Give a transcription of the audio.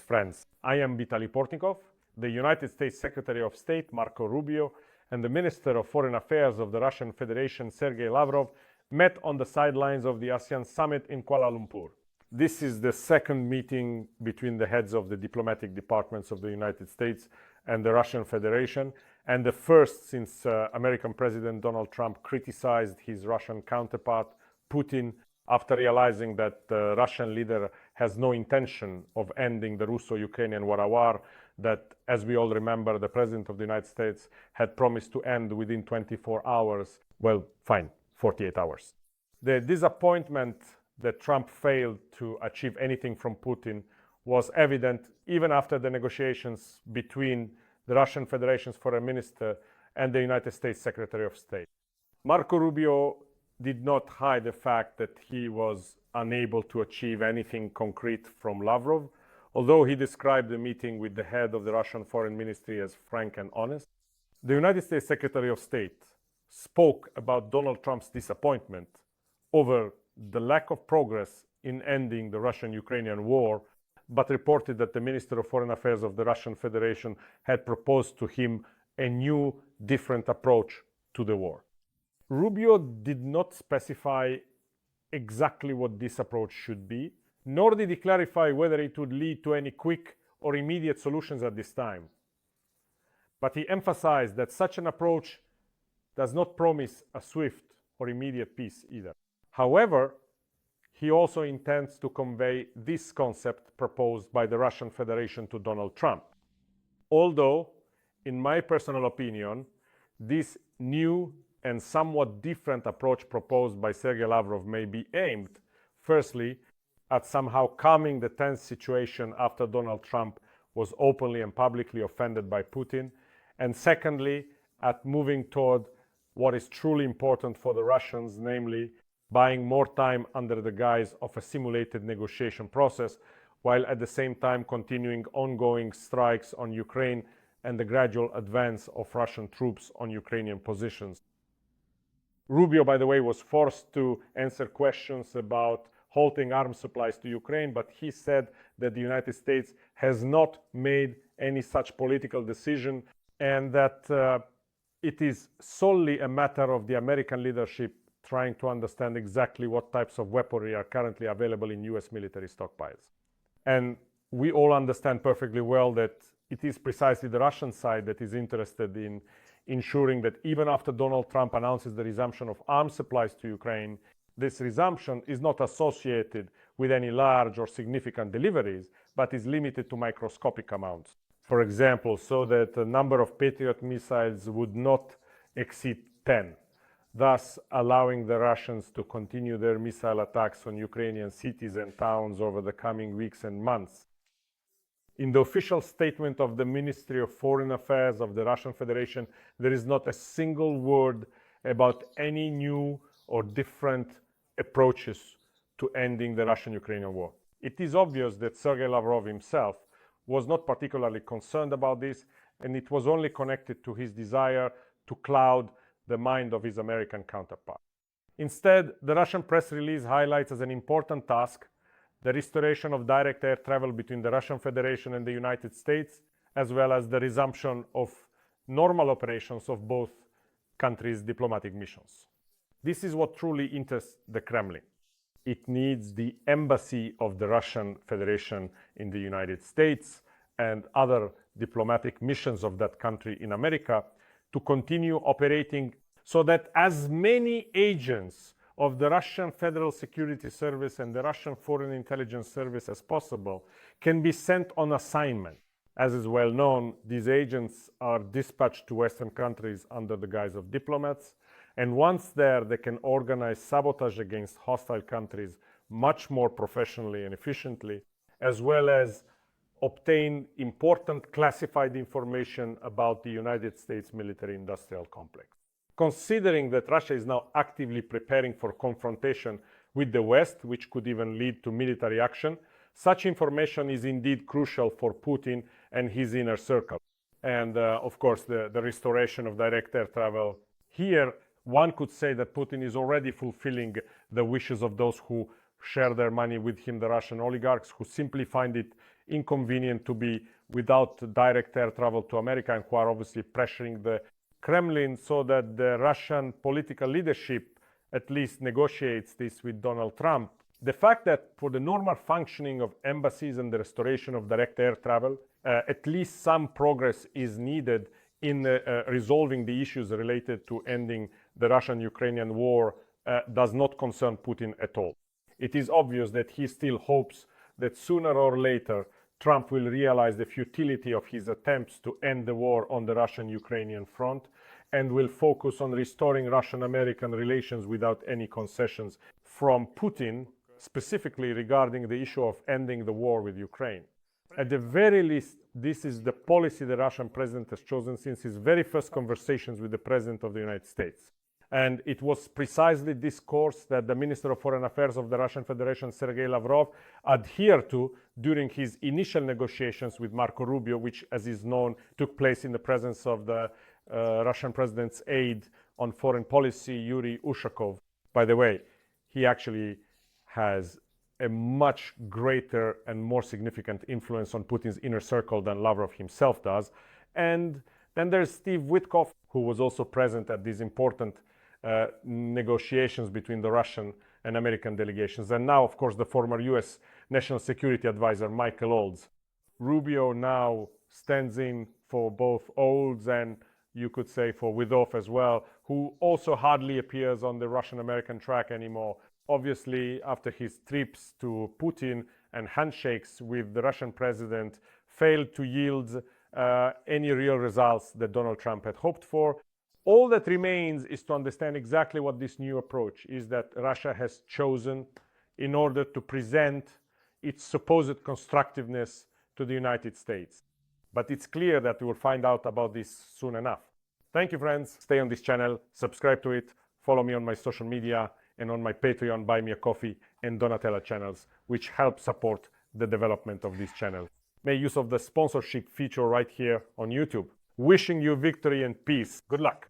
friends. I am Vitaly Portnikov. The United States Secretary of State, Marco Rubio, and the Minister of Foreign Affairs of the Russian Federation, Sergei Lavrov, met on the sidelines of the ASEAN summit in Kuala Lumpur. This is the second meeting between the heads of the diplomatic departments of the United States and the Russian Federation, and the first since American President Donald Trump criticized his Russian counterpart, Putin, after realizing that the Russian leader has no intention of ending the Russo-Ukrainian war that, as we all remember, the President of the United States had promised to end within 24 hours. Well, fine, 48 hours. The disappointment that Trump failed to achieve anything from Putin was evident even after the negotiations between the Russian Federation's foreign minister and the United States Secretary of State. Marco Rubio did not hide the fact that he was unable to achieve anything concrete from Lavrov, although he described the meeting with the head of the Russian Foreign Ministry as frank and honest. The United States Secretary of State spoke about Donald Trump's disappointment over the lack of progress in ending the Russian-Ukrainian war, but reported that the Minister of Foreign Affairs of the Russian Federation had proposed to him a new, different approach to the war. Rubio did not specify exactly what this approach should be, nor did he clarify whether it would lead to any quick or immediate solutions at this time. But he emphasized that such an approach does not promise a swift or immediate peace either. However, he also intends to convey this concept proposed by the Russian Federation to Donald Trump. Although, in my personal opinion, this new and somewhat different approach proposed by Sergei Lavrov may be aimed, firstly, at somehow calming the tense situation after Donald Trump was openly and publicly offended by Putin, and secondly, at moving toward what is truly important for the Russians, namely buying more time under the guise of a simulated negotiation process, while at the same time continuing ongoing strikes on Ukraine and the gradual advance of Russian troops on Ukrainian positions. Rubio, by the way, was forced to answer questions about halting arms supplies to Ukraine, but he said that the United States has not made any such political decision and that it is solely a matter of the American leadership trying to understand exactly what types of weaponry are currently available in US military stockpiles. And we all understand perfectly well that it is precisely the Russian side that is interested in ensuring that even after Donald Trump announces the resumption of arms supplies to Ukraine, this resumption is not associated with any large or significant deliveries, but is limited to microscopic amounts. For example, so that the number of Patriot missiles would not exceed 10, thus allowing the Russians to continue their missile attacks on Ukrainian cities and towns over the coming weeks and months. In the official statement of the Ministry of Foreign Affairs of the Russian Federation, there is not a single word about any new or different approaches to ending the Russian-Ukrainian war. It is obvious that Sergei Lavrov himself was not particularly concerned about this, and it was only connected to his desire to cloud the mind of his American counterpart. Instead, the Russian press release highlights as an important task the restoration of direct air travel between the Russian Federation and the United States, as well as the resumption of normal operations of both countries' diplomatic missions. This is what truly interests the Kremlin. It needs the embassy of the Russian Federation in the United States and other diplomatic missions of that country in America to continue operating so that as many agents of the Russian Federal Security Service and the Russian Foreign Intelligence Service as possible can be sent on assignment. As is well known, these agents are dispatched to Western countries under the guise of diplomats, and once there, they can organize sabotage against hostile countries much more professionally and efficiently, as well as obtain important classified information about the United States military-industrial complex. Considering that Russia is now actively preparing for confrontation with the West, which could even lead to military action, such information is indeed crucial for Putin and his inner circle. And of course, the restoration of direct air travel. Here, one could say that Putin is already fulfilling the wishes of those who share their money with him, the Russian oligarchs, who simply find it inconvenient to be without direct air travel to America, and who are obviously pressuring the Kremlin so that the Russian political leadership at least negotiates this with Donald Trump. The fact that for the normal functioning of embassies and the restoration of direct air travel, at least some progress is needed in resolving the issues related to ending the Russian-Ukrainian war does not concern Putin at all. It is obvious that he still hopes that sooner or later Trump will realize the futility of his attempts to end the war on the Russian-Ukrainian front and will focus on restoring Russian-American relations without any concessions from Putin, specifically regarding the issue of ending the war with Ukraine. At the very least, this is the policy the Russian president has chosen since his very first conversations with the President of the United States. And it was precisely this course that the Minister of Foreign Affairs of the Russian Federation, Sergei Lavrov, adhered to during his initial negotiations with Marco Rubio, which, as is known, took place in the presence of the Russian president's aide on foreign policy, Yuri Ushakov. By the way, he actually has a much greater and more significant influence on Putin's inner circle than Lavrov himself does. And then there's Steve Witkoff, who was also present at these important negotiations between the Russian and American delegations. And now, of course, the former US National Security Advisor, Michael Olds. Rubio now stands in for both Olds and, you could say, for Witkoff as well, who also hardly appears on the Russian-American track anymore. Obviously, after his trips to Putin and handshakes with the Russian president failed to yield any real results that Donald Trump had hoped for. All that remains is to understand exactly what this new approach is that Russia has chosen in order to present its supposed constructiveness to the United States. But it's clear that we will find out about this soon enough. Thank you, friends. Stay on this channel, subscribe to it, follow me on my social media and on my Patreon, Buy Me a Coffee and Donatella channels, which help support the development of this channel. Make use of the sponsorship feature right here on YouTube. Wishing you victory and peace. Good luck.